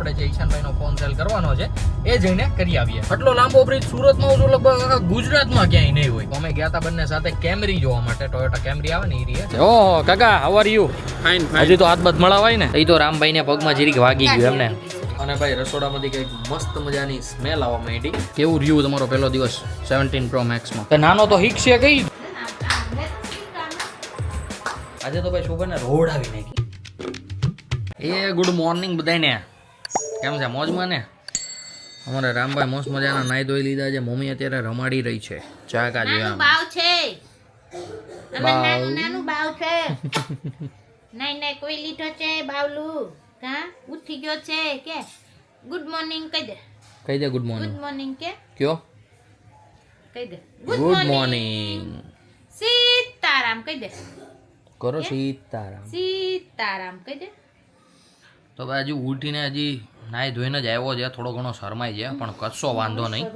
આપણે જે ઈશાનભાઈનો phone cell કરવાનો છે એ જઈને કરી આવીએ. આટલો લાંબો બ્રિજ સુરતમાં જો લગભગ ગુજરાતમાં ક્યાંય નહીં હોય. અમે ગયા હતા બંને સાથે કેમરી જોવા માટે. ટોયોટા કેમરી આવે ને એ રહી. ઓહો કાકા, how are you? Fine fine. હજી તો હાથ બાથ મળાવાય ને. એ તો રામભાઈને પગમાં જીરીક વાગી ગયું એમને. અને ભાઈ રસોડામાંથી કંઈક મસ્ત મજાની સ્મેલ આવવા માંડી. કેવું રહ્યું તમારો પહેલો દિવસ 17 Pro Max માં? નાનો તો હિક છે કઈ. આજે તો ભાઈ શોભાને રોડ આવી નાખી. એ ગુડ મોર્નિંગ બધાને. કેમ છે? મોજમાં ને? અમારે રામભાઈ મસ્ત મજાના નાઈ ધોઈ લીધા છે. મમ્મી અત્યારે રમાડી રહી છે. ચા કા જોયા બાવ છે. નાનું બાવ છે. નહીં કોઈ લીધો છે બાવલું. કા ઉઠી ગયો છે કે ગુડ મોર્નિંગ કહી દે. કહી દે ગુડ મોર્નિંગ. ગુડ મોર્નિંગ કે કયો? કહી દે ગુડ મોર્નિંગ. સીતારામ કહી દે. કરો સીતારામ. સીતારામ કહી દે. તો ભાઈ હજી ઉઠીને હજી નાઈ ધોઈને જ આવ્યો છે. થોડો ઘણો શરમાઈ છે પણ કશો વાંધો નહીં.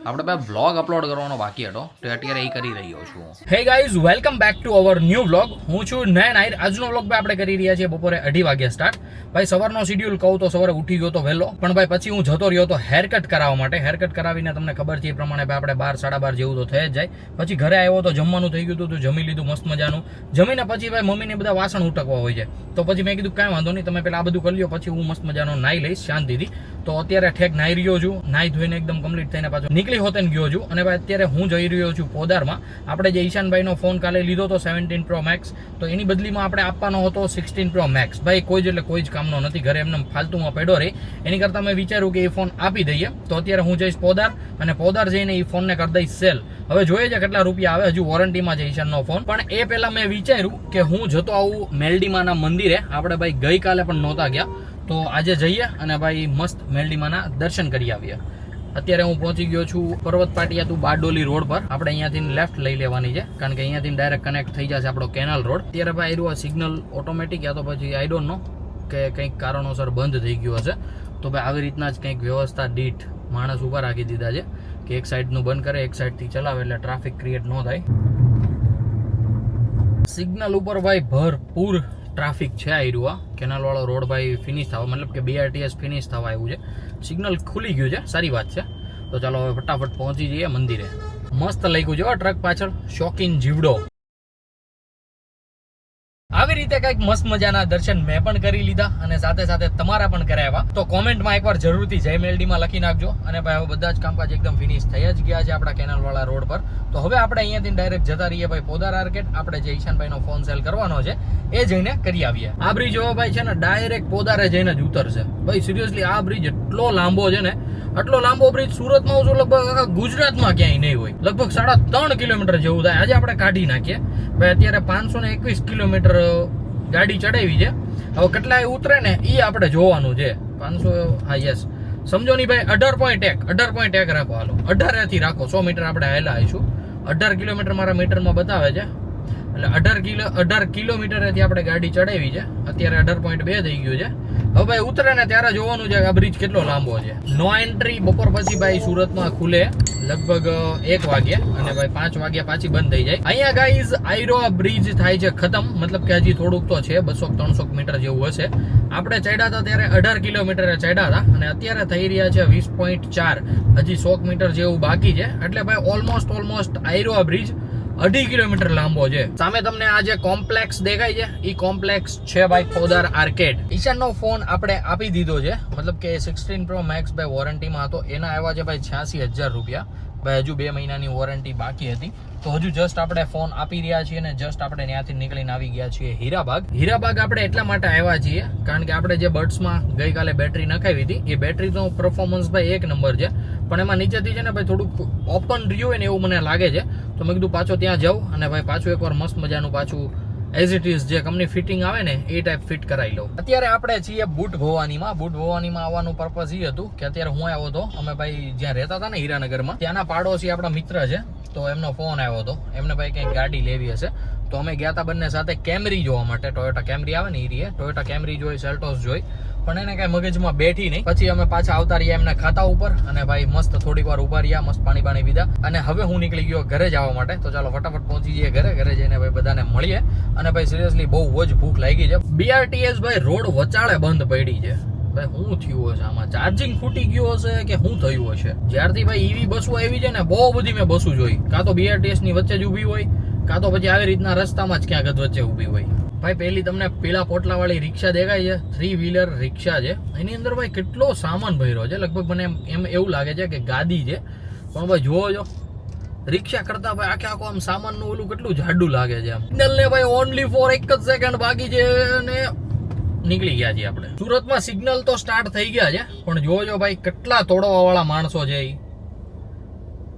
આપણે ભાઈ વ્લોગ અપલોડ કરવાનો બાકી હતો તો અત્યારે એ કરી રહ્યો છું. Hey guys, welcome back to our new vlog. હું છું નયન આહિર. આજનો વ્લોગ ભાઈ આપણે કરી રહ્યા છીએ બપોરે 2:30 વાગે સ્ટાર્ટ. ભાઈ સવારનો શેડ્યુલ કહું તો સવારે ઉઠી ગયો તો વહેલો, પણ ભાઈ પછી હું જતો રહ્યો તો હેરકટ કરાવવા માટે. હેરકટ કરાવીને તમને ખબર છે એ પ્રમાણે ભાઈ આપણે 12 સાડા 12 જેવું તો થઈ જ જાય. પછી ઘરે આવ્યો તો જમવાનું થઈ ગયું હતું, તો જમી લીધું મસ્ત મજાનું. જમીને પછી ભાઈ મમ્મીને બધા વાસણ ઉટકવા હોય છે, તો પછી મેં કીધું કાંઈ વાંધો નહીં, તમે પેલા આ બધું કરી લ્યો, પછી હું મસ્ત મજાનો નાઈ લઈશ શાંતિથી. તો અત્યારે ઠેક નાઈ રહ્યો છું. નાઈ ધોઈને એકદમ કમ્પ્લીટ થઈને પાછો નીકળી હોતેને ગયો છું. અને ભાઈ અત્યારે હું જઈ રહ્યો છું પોદારમાં. આપણે જે ઈશાનભાઈનો ફોન કાલે લીધો હતો 17 Pro Max, તો એની બદલીમાં આપણે આપવાનો હતો 16 Pro Max. ભાઈ કોઈ જ એટલે કોઈ જ કામનો નથી, ઘરે એમને ફાલતુમાં પડ્યો રહે. એની કરતાં મેં વિચાર્યું કે એ ફોન આપી દઈએ. તો અત્યારે હું જઈશ પોદાર, અને પોદાર જઈને એ ફોનને કરી દઈશ સેલ. હવે જોઈએ છે કેટલા રૂપિયા આવે. હજુ વોરંટીમાં છે ઈશાનનો ફોન. પણ એ પહેલાં મેં વિચાર્યું કે હું જતો આવું મેલડીમાના મંદિરે. આપણે ભાઈ ગઈકાલે પણ નહોતા ગયા, તો આજે જઈએ અને ભાઈ મસ્ત મેલડીમાના દર્શન કરી આવીએ. અત્યારે હું પહોંચી ગયો છું પર્વત પાટિયા ટુ બારડોલી રોડ પર. આપણે અહીંયાથી લેફ્ટ લઈ લેવાની છે, કારણ કે અહીંયાથી ડાયરેક્ટ કનેક્ટ થઈ જશે આપણો કેનાલ રોડ. અત્યારે ભાઈ આવ્યું આ સિગ્નલ ઓટોમેટિક, યા તો પછી આઈ ડોન્ટ નો કે કંઈક કારણોસર બંધ થઈ ગયું હશે. તો ભાઈ આવી રીતના જ કંઈક વ્યવસ્થા દીઠ માણસ ઊભા રાખી દીધા છે કે એક સાઈડનું બંધ કરે, એક સાઈડથી ચલાવે, એટલે ટ્રાફિક ક્રિએટ ન થાય. સિગ્નલ ઉપર ભાઈ ભરપૂર ટ્રાફિક છે. આયરુઆ કેનાલવાળો રોડ ભાઈ ફિનિશ થવા, મતલબ કે BRTS ફિનિશ થવા આવ્યું છે. સિગ્નલ ખુલી ગયું છે, સારી વાત છે. તો ચાલો હવે ફટાફટ પહોંચી જઈએ મંદિરે. મસ્ત લાગ્યું છે ટ્રક પાછળ, શોકીન જીવડો. આવી રીતે કંઈક મસ્ત મજાના દર્શન મેં પણ કરી લીધા, અને સાથે સાથે તમારા પણ કરાવ્યા. તો કોમેન્ટમાં એકવાર જરૂરથી જય મેલડીમાં લખી નાખજો. અને ભાઈ હવે બધા જ કામકાજ એકદમ ફિનિશ થઈ જ ગયા છે આપણા કેનાલવાળા રોડ પર. તો હવે આપણે અહીંયાથી ડાયરેક્ટ જતા રહીએ ભાઈ પોદાર આર્કેડ. આપણે જે ઈશાનભાઈનો ફોન સેલ કરવાનો છે એ જઈને કરી આવીએ. આ બ્રિજ હવે ભાઈ છે ને ડાયરેક્ટ પોદારે જઈને જ ઉતરશે. ભાઈ સિરિયસલી આ બ્રિજ એટલો લાંબો છે ને, આટલો લાંબો બ્રિજ સુરતમાં જો લગભગ આખા ગુજરાતમાં ક્યાંય નહીં હોય. લગભગ 3.5 કિલોમીટર જેવું થાય. આજે આપણે કાઢી નાખીએ ભાઈ. અત્યારે 521 કિલોમીટર ગાડી ચડાવી છે. હવે કેટલા એ ઉતરે ને એ આપણે જોવાનું છે. 500, હા યસ, સમજો નહીં ભાઈ. 18.1 રાખો. હાલો 18 થી રાખો. 100 મીટર આપણે હાલ્યા આવીશું. 18 કિલોમીટર મારા મીટરમાં બતાવે છે, એટલે 18 કિલોમીટરેથી આપણે ગાડી ચડાવી છે. અત્યારે 18.2 થઈ ગયું છે. હવે ભાઈ ઉતરે ને ત્યારે જોવાનું છે કે આ બ્રિજ કેટલો લાંબો છે. નો એન્ટ્રી બપોર પછી ભાઈ સુરતમાં ખુલે લગભગ 1 વાગે, અને ભાઈ 5 વાગ્યા પાછી બંધ થઈ જાય. અહીંયા ગાઈઝ આયરો બ્રિજ થાય છે ખતમ, મતલબ કે હજી થોડુંક તો છે, 200-300 મીટર જેવું હશે. આપણે ચડ્યા હતા ત્યારે 18 કિલોમીટરે ચડ્યા હતા, અને અત્યારે થઈ રહ્યા છે 20.4. હજી 100 મીટર જેવું બાકી છે. એટલે ભાઈ ઓલમોસ્ટ આયરો બ્રિજ 2.5 કિલોમીટર લાંબો છે. સામે તમને આ જે કોમ્પ્લેક્સ દેખાય છે એ કોમ્પ્લેક્સ છે ભાઈ પોદાર આર્કેડ. ઈશાનનો ફોન આપણે આપી દીધો છે, મતલબ કે 16 Pro Max ભાઈ વોરંટીમાં હતો. એના આવ્યા છે ભાઈ 86,000 રૂપિયા. ભાઈ હજુ 2 મહિનાની વોરંટી બાકી હતી. તો હજુ જસ્ટ આપણે ફોન આપી રહ્યા છીએ, અને જસ્ટ આપણે ત્યાંથી નીકળીને આવી ગયા છીએ હીરાબાગ. હીરાબાગ આપણે એટલા માટે આવ્યા છીએ કારણ કે આપણે જે બર્ડ્સમાં ગઈકાલે બેટરી નખાવી હતી એ બેટરીનો પરફોર્મન્સ ભાઈ 1 નંબર છે, પણ એમાં નીચેથી છે ને ભાઈ થોડુંક ઓપન રહ્યું હોય ને એવું મને લાગે છે. તો મેં કીધું પાછો ત્યાં જાઉં અને ભાઈ પાછું એકવાર મસ્ત મજાનું પાછું એઝ ઇટ ઇઝ જે કંપની ફિટિંગ આવે ને એ ટાઈપ ફિટ કરાવી લઉં. અત્યારે આપણે છીએ બુટ ભવાનીમાં. બુટ ભવાનીમાં આવવાનું પર્પઝ એ હતું કે અત્યારે હું આવ્યો હતો, અમે ભાઈ જ્યાં રહેતા હતા ને હીરાનગરમાં, ત્યાંના પાડોશી આપણા મિત્ર છે. તો એમનો ફોન આવ્યો હતો, એમને ભાઈ કંઈક ગાડી લેવી હશે. તો અમે ગયા હતા બંને સાથે કેમરી જોવા માટે. ટોયોટા કેમરી આવે ને એ રીએ ટોયોટા કેમરી જોઈ, સેલ્ટોસ જોઈ, પણ એને કઈ મગજમાં બેઠી નહીં. પછી અમે પાછા આવતા રહ્યા એમના ખાતા ઉપર, અને ભાઈ મસ્ત થોડીક વાર ઉભા રહ્યા, મસ્ત પાણી પીધા, અને હવે હું નીકળી ગયો ઘરે જવા માટે. તો ચાલો ફટાફટ પહોંચી જઈએ ઘરે. ઘરે જઈને ભાઈ બધાને મળીએ. અને ભાઈ સિરિયસલી બહુ જ ભૂખ લાગી છે. BRTS ભાઈ રોડ વચાળે બંધ પડી છે. ભાઈ શું થયું હશે આમાં? ચાર્જિંગ ફૂટી ગયું હશે કે શું થયું હશે? જ્યારથી ભાઈ ઈવી બસો આવી છે ને, બહુ બધી મેં બસો જોઈ, કાં તો BRTS ની વચ્ચે જ ઊભી હોય, કાં તો પછી આવી રીતના રસ્તામાં જ ક્યાંક વચ્ચે ઊભી હોય. ભાઈ પહેલી તમને પીળા પોટલા વાળી રિક્ષા દેખાય છે, 3 વ્હીલર રિક્ષા છે. એની અંદર ભાઈ કેટલો સામાન ભર્યો છે, લગભગ મને એમ એવું લાગે છે કે ગાદી છે, પણ ભાઈ જોવો જો રિક્ષા કરતા ભાઈ આખો આમ સામાન નું ઓલું કેટલું જાડું લાગે છે. સિગ્નલ ને ભાઈ ઓનલી ફોર 1 જ સેકન્ડ બાકી છે અને નીકળી ગયા છીએ આપણે. સુરતમાં સિગ્નલ તો સ્ટાર્ટ થઈ ગયા છે, પણ જોજો ભાઈ કેટલા તોડવા વાળા માણસો છે.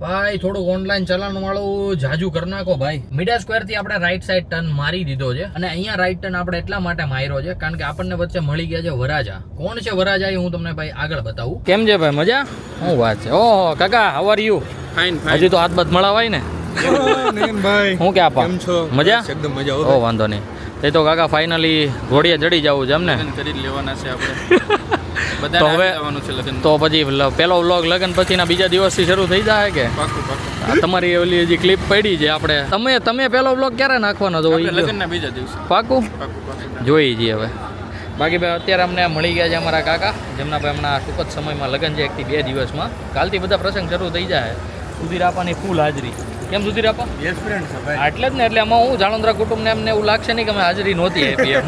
ભાઈ થોડુંક ઓનલાઈન ચલાણ વાળું જાજુ કરી નાખો ભાઈ. મીડિયા સ્ક્વેર થી આપણે રાઈટ સાઈડ ટર્ન મારી દીધો છે, અને અહીંયા રાઈટ ટર્ન આપણે એટલા માટે માર્યો છે કારણ કે આપણને વચ્ચે મળી ગયા છે વરાજા. કોણ છે વરાજા એ હું તમને ભાઈ આગળ બતાવું. કેમ છે ભાઈ, મજા? શું વાત છે? ઓહો કાકા, હાઉ આર યુ? ફાઇન. હજી તો હાથ બાથ મળાવાય ને? ભાઈ હું કે આપા કેમ છો? મજા? એકદમ મજા. ઓ વાંધો નહીં. તે તો કાકા ફાઇનલી ઘોડીએ ચડી જવું છે એમને? કરી જ લેવાના છે આપણે. તો હવે આવવાનું છે લગન. તો પછી પેલો વ્લોગ લગન પછીના બીજા દિવસથી શરૂ થઈ જાય કે? પાકું પાકું. આ તમારી ઓલી હજી ક્લિપ પડી છે આપણે. તમે પેલો વ્લોગ ક્યારે નાખવાનો તો? લગનના બીજા દિવસે. પાકું પાકું પાકું. જોઈ જઈએ હવે. બાકી ભાઈ અત્યારે અમને મળી ગયા છે અમારા કાકા, જેમના ભાઈ હમણાં ટૂંક જ સમયમાં લગન છે, 1 થી 2 દિવસમાં. કાલથી બધા પ્રસંગ શરૂ થઈ જાય. સુધીર આપાની ફૂલ હાજરી. કેમ સુધીર આપા? બેસ્ટ ફ્રેન્ડ છે ભાઈ. એટલે જ ને, એટલે આમાં હું જાણોન્દ્રા કુટુંબને એમને એવું લાગશે નહીં કે અમે હાજરી નહોતી આપી એમ.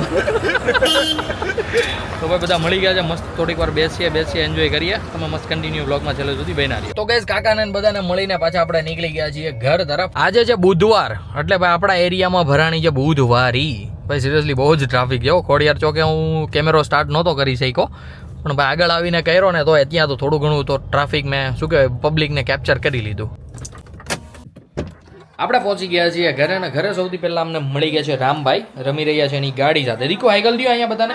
તો ભાઈ બધા મળી ગયા છે, મસ્ત થોડીક વાર બેસીએ એન્જોય કરીએ. તમે મસ્ત કન્ટિન્યુ બ્લોગમાં છેલ્લે સુધી બન્યા રહીએ. તો ગાઈસ કાકાને બધાને મળીને પાછા આપણે નીકળી ગયા છીએ ઘર તરફ. આજે છે બુધવાર, એટલે ભાઈ આપણા એરિયામાં ભરાણી છે બુધવારી. ભાઈ સિરિયસલી બહુ જ ટ્રાફિક છે. ખોડિયાર ચોકે હું કેમેરો સ્ટાર્ટ નહોતો કરી શક્યો, પણ ભાઈ આગળ આવીને કર્યો ને તો ત્યાં તો થોડું ઘણું તો ટ્રાફિક મેં શું કહેવાય પબ્લિકને કેપ્ચર કરી લીધું. આપણે પહોંચી ગયા છીએ ઘરે, ને ઘરે સૌથી પહેલા અમને મળી ગયા છે રામભાઈ, રમી રહ્યા છે એની ગાડી સાથે. દીકો હાઈકલ દો અહીંયા બધાને.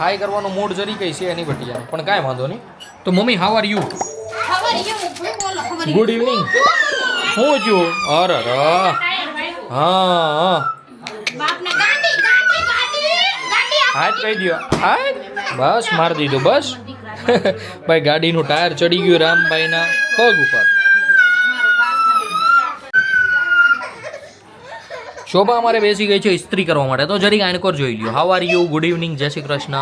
હાઈ કરવાનો મૂડ જરી કઈ છે એની બટિયાનો, પણ કાંઈ વાંધો નહીં. તો mummy how are you? Good evening. હું છું? અરે હા હાથ કહી દો. હા બસ મારી દીધું બસ. ભાઈ ગાડીનું ટાયર ચડી ગયું રામભાઈના પગ ઉપર. શોભા અમારે બેસી ગઈ છે ઇસ્ત્રી કરવા માટે, તો જરીક આણકોર જોઈ લ્યો. How are you? Good evening, જય શ્રી કૃષ્ણ.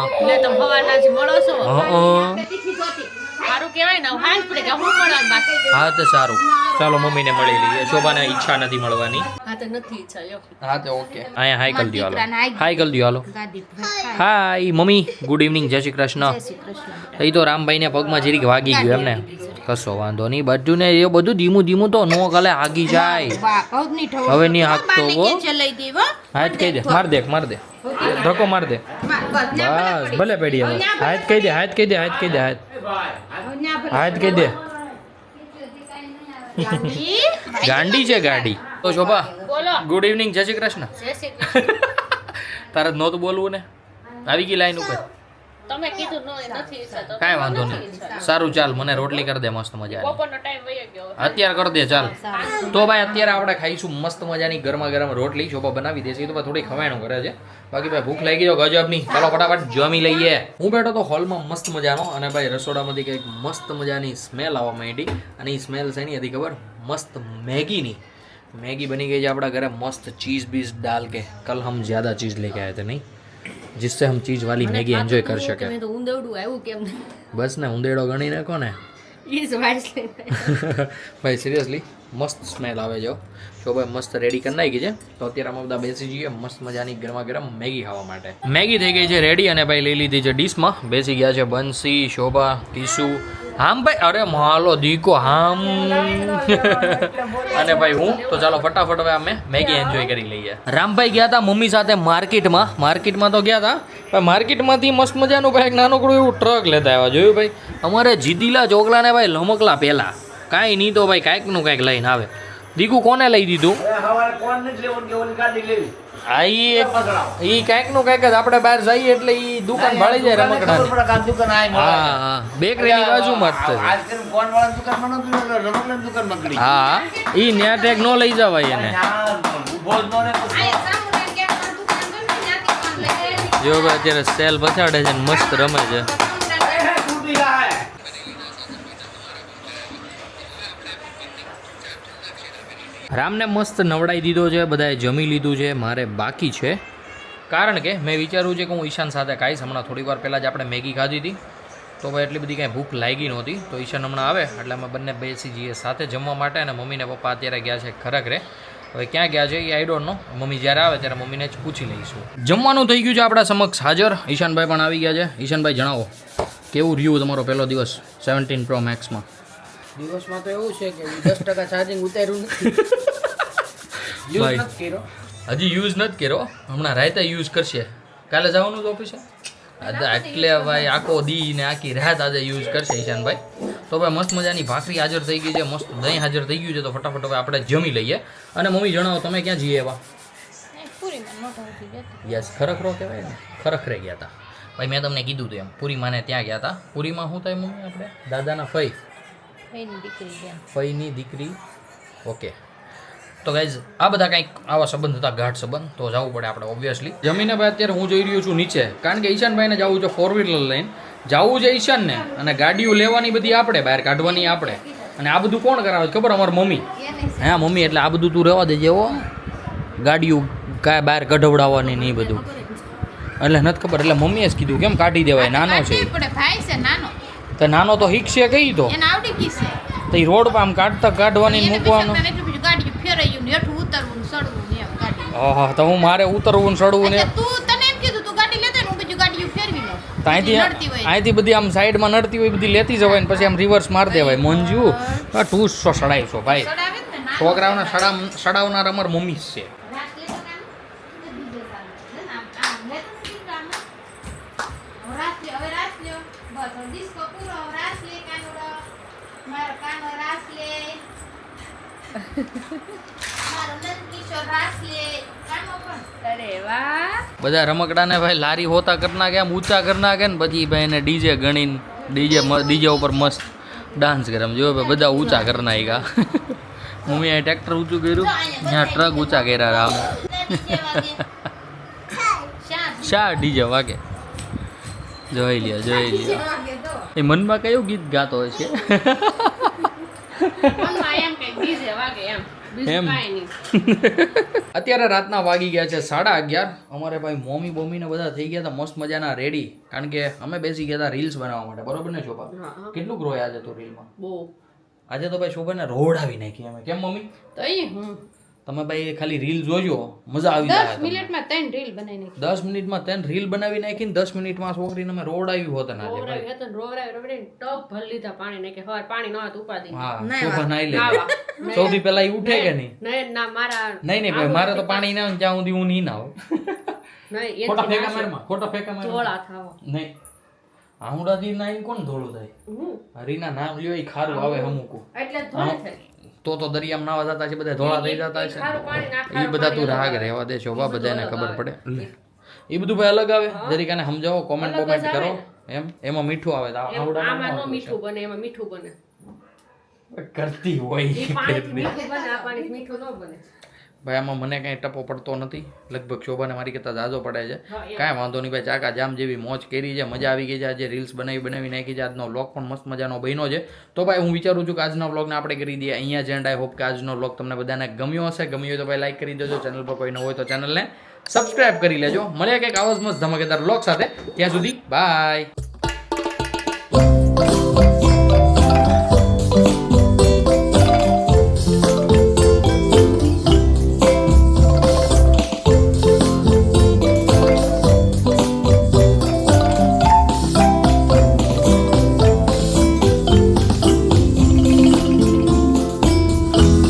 હા તો સારું, ચાલો મમ્મીને મળી લઈએ. શોભાને ઈચ્છા નથી મળવાની. હા તો ઓકે. અહીંયા હાઈ કરી દો હાલો. હાઈ કરી દો હાલો. હાય મમ્મી, ગુડ ઇવનિંગ, જય શ્રી કૃષ્ણ. એ તો રામભાઈને પગમાં જરીક વાગી ગયું એમને. કશો વાંધો નહીં, બધું ને એ બધું ધીમું ધીમું તો નો કાલે આગી જાય. હવે નહીં હાકતો. હાથ કહી દે, માર દે ધક્કો માર દે. બસ ભલે પડી હવે. હાથ કહી દે. હાથ કહી દે. ગાંડી છે ગાડી. તો શોભા ગુડ ઇવનિંગ, જય શ્રી કૃષ્ણ. તારે નહોતું બોલવું ને? આવી ગઈ લાઈન ઉપર. તમે કીધું નથી કાંઈ વાંધો નહીં. સારું ચાલ, મને રોટલી કરી દે મસ્ત મજાની. બપોરનો ટાઈમ વહી ગયો. અત્યારે કરી દે ચાલ. તો ભાઈ અત્યારે આપણે ખાઈશું મસ્ત મજાની ગરમા ગરમ રોટલી. શોભા બનાવી દેશે, એ તો થોડી ખવાયણું કરે છે. બાકી ભાઈ ભૂખ લાગી ગયો ગજબની. ચાલો ફટાફટ જમી લઈએ. હું બેઠો તો હોલમાં મસ્ત મજાનો, અને ભાઈ રસોડામાંથી કંઈક મસ્ત મજાની સ્મેલ આવવા માંડી. અને એ સ્મેલ શેની હતી ખબર? મસ્ત મેગીની. મેગી બની ગઈ છે આપણા ઘરે મસ્ત. ચીઝ બીઝ ડાલ કે કલ હમ જ્યાદા ચીઝ લેકે આए थे नहीं, जिससे हम चीज वाली मैगी एंजॉय कर सके. बस ने उंदेड़ो गणी नाखो ने. भाई सीरियसली मस्त स्मेल आवे जो. શોભાઈ મસ્ત રેડી કરી નાખી છે. તો અત્યારે અમે બધા બેસી જઈએ મસ્ત મજાની ગરમા ગરમ મેગી ખાવા માટે. મેગી થઈ ગઈ છે રેડી, અને ભાઈ લઈ લીધી છે ડીશમાં. બેસી ગયા છે બંસી, શોભા, કિશુ, હામ ભાઈ. અરે માલો દીકો હામ. અને ભાઈ હું તો ચાલો ફટાફટ હવે અમે મેગી એન્જોય કરી લઈએ. રામભાઈ ગયા હતા મમ્મી સાથે માર્કેટમાં તો ગયા હતા. માર્કેટમાંથી મસ્ત મજાનું ભાઈ એક નાનકડું એવું ટ્રક લેતા આવ્યા. જોયું ભાઈ, અમારે જીદીલા ચોકલાને ભાઈ લમકલા પહેલા કાંઈ નહીં તો ભાઈ કાંઈકનું કાંઈક લઈને આવે. દીકુ કોને લઈ દીધું? હા એ કાંઈકનું કાંઈક જ આપણે બહાર જઈએ એટલે એ દુકાન ભાળી જાય રમકડાની. હા બેકરીની બાજુમાં જ છે. હા એ ન્યા ટેક નો લઈ જવાય એને. જો ભાઈ અત્યારે સેલ પછાડે છે ને મસ્ત રમે છે. રામને મસ્ત નવડાવી દીધો છે, બધાએ જમી લીધું છે. મારે બાકી છે કારણ કે મેં વિચાર્યું છે કે હું ઈશાન સાથે ખાઈશ. હમણાં થોડી વાર પહેલાં જ આપણે મેગી ખાધી હતી, તો ભાઈ એટલી બધી કાંઈ ભૂખ લાગી નહોતી. તો ઈશાન હમણાં આવે એટલે અમે બંને બેસી જઈએ સાથે જમવા માટે. અને મમ્મીને પપ્પા અત્યારે ગયા છે ખરેખરે. હવે ક્યાં ગયા છે એ આઈ ડોન્ટ નો. મમ્મી જ્યારે આવે ત્યારે મમ્મીને જ પૂછી લઈશું. જમવાનું થઈ ગયું છે આપણા સમક્ષ હાજર. ઈશાનભાઈ પણ આવી ગયા છે. ઈશાનભાઈ જણાવો કેવું રહ્યું તમારો પહેલો દિવસ 17 Pro Maxમાં? દિવસમાં તો એવું છે કે 10% ચાર્જિંગ ઉતાર્યું નથી. ભાઈ. યુઝ નથી કર્યો. હજી યુઝ નથી કર્યો, હમણાં રાતે યુઝ કરશે. કાલે જવાનું છે ઓફિસે એટલે ભાઈ આખો દી ને આખી રાત આજે યુઝ કરશે ઈશાનભાઈ. તો ભાઈ મસ્ત મજાની ભાખરી હાજર થઈ ગઈ છે, મસ્ત દહીં હાજર થઈ ગયું છે. તો ફટાફટ હવે આપણે જમી લઈએ. અને મમ્મી જણાવો તમે ક્યાં જઈએ એવા? યસ, ખરેખરો કહેવાય ને, ખરેખરે ગયા હતા ભાઈ. મેં તમને કીધું હતું એમ, પુરીમાને ત્યાં ગયા હતા. પુરીમાં શું થાય મમ્મી આપણે? દાદાના ફઈ, ફઈની દીકરી. ઓકે, તો ગાઈઝ આ બધા કંઈક આવા સંબંધ હતા, ગાઢ સંબંધ. તો જવું પડે આપણે ઓબ્વિયસલી. જમીને ભાઈ અત્યારે હું જઈ રહ્યો છું નીચે, કારણ કે ઈશાનભાઈને જવું છે 4-wheeler લઈને. જવું છે ઈશાનને, અને ગાડીઓ લેવાની બધી આપણે, બહાર કાઢવાની આપણે. અને આ બધું કોણ કરાવે ખબર? અમારી મમ્મી. હા મમ્મી, એટલે આ બધું તું રહેવા દેજે હો. ગાડીઓ કાંઈ બહાર કઢવડાવવાની ને એ બધું એટલે નથી ખબર. એટલે મમ્મીએ જ કીધું કેમ કાઢી દેવાય, નાનો છે. ભાઈ છે નાનો, તો નાનો તો હિકશે કઈ તો એને આવડી ગઈ છે. તો એ રોડ પર આમ કાઢવાની ને મૂકવાનું. ગાડી ફેરાયું ને હેઠું ઉતરવું ને ચડવું ને એમ ગાડી. હા, તો હું મારે ઉતરવું ને ચડવું ને. તું તને એમ કીધું તું ગાડી લેતો ને હું બીજું ગાડીઓ ફેરવી લઉં. તો અહીંથી બધી આમ સાઈડમાં નડતી હોય બધી લેતી જવાય ને પછી આમ રિવર્સ મારી દેવાય. મંજુ તું સો સડાઈશો ભાઈ. ચડાવે જ ને ના. છોકરાઓને સડાવનાર અમાર મમ્મી જ છે. રાત લેતો કામ. આમ લેતો નથી કામ. હવે રાત લ્યો. બસ હવે ડિસ્કો પૂરો. હવે રાત લે કાનુડો. મારો કાનો રાત લે. મારો નંદકિશોર રાત લે. કાનો પણ. અરે વાહ. બધા રમકડાને ભાઈ લારી હોતા કરી નાખે, આમ ઊંચા કરી નાખે ને પછી ભાઈ એને ડીજે ગણીને ડીજે ઉપર મસ્ત ડાન્સ કરે. આમ જો ભાઈ બધા ઊંચા કરી નાખ્યા. મમ્મી આ ટ્રેક્ટર ઊંચું કર્યું, ત્યાં ટ્રક ઊંચા કર્યા આમ. શા ડીજે વાગે? જોઈ લ્યો, જોઈ લ્યો. એ મનમાં કયું ગીત ગાતો હોય છે? એમ. અત્યારે રાતના વાગી ગયા છે 11:30. અમારે ભાઈ મોમી બોમી ને બધા થઈ ગયા હતા મસ્ત મજાના રેડી, કારણ કે અમે બેસી ગયા હતા રીલ્સ બનાવવા માટે. બરોબર ને શોભા? કેટલું રોય આજે તો રીલમાં? બહુ. આજે તો ભાઈ શોભાને રોડાવી નાખી અમે. કેમ મમ્મી? તમે ભાઈ ખાલી રીલ જોજો, મજા આવી જાય. 10 મિનિટમાં 3 રીલ બનાવી નાખી. 10 મિનિટમાં 3 રીલ બનાવી નાખી ને 10 મિનિટમાં છોકરીને અમે રોડાવી હોત ને આજે ભાઈ. હા, શોભા નાઈ લે. સૌથી પહેલા એ ઉઠે કે નહીં? નહીં ભાઈ, મારે તો પાણી ના આવે ત્યાં સુધી હું નહીં નાવ. ખોટા ફેંકા મારમાં, ખોટા ફેંકા મારમાં નહીં. આમડાથી નાઈ કોણ ધોળું થાય? હરીના નામ લ્યો એ ખારું આવે અમુક. તો દરિયામાં નાવા જતા છે બધા ધોળા થઈ જતા છે. એ બધા તું રાગ રહેવા દે શોભા, બધાને ખબર પડે. એ બધું ભાઈ અલગ આવે. જરીક આને સમજાવો, કોમેન્ટ કરો. એમાં મીઠું આવે તો આવડામાં મીઠું બને, એમાં મીઠું બને કરતી હોય. ભાઈ આમાં મને કાંઈ ટપો પડતો નથી. લગભગ શોભાને મારી કરતા જાજો પડે છે. કાંઈ વાંધો નહીં ભાઈ, ચાકા જામ જેવી મોજ કરી છે, મજા આવી ગઈ છે. આજે રીલ્સ બનાવી નાખી છે. આજનો વ્લોગ પણ મસ્ત મજાનો બન્યો છે. તો ભાઈ હું વિચારું છું કે આજના વ્લોગને આપણે કરી દઈએ અહીંયા જ એન્ડ. આઈ હોપ કે આજનો વ્લોગ તમને બધાને ગમ્યો હશે. ગમ્યો હોય તો ભાઈ લાઈક કરી દેજો. ચેનલ પર કોઈ ન હોય તો ચેનલને સબસ્ક્રાઇબ કરી લેજો. મળ્યા કંઈક આવો જ મસ્ત ધમાકેદાર વ્લોગ સાથે. ત્યાં સુધી બાય.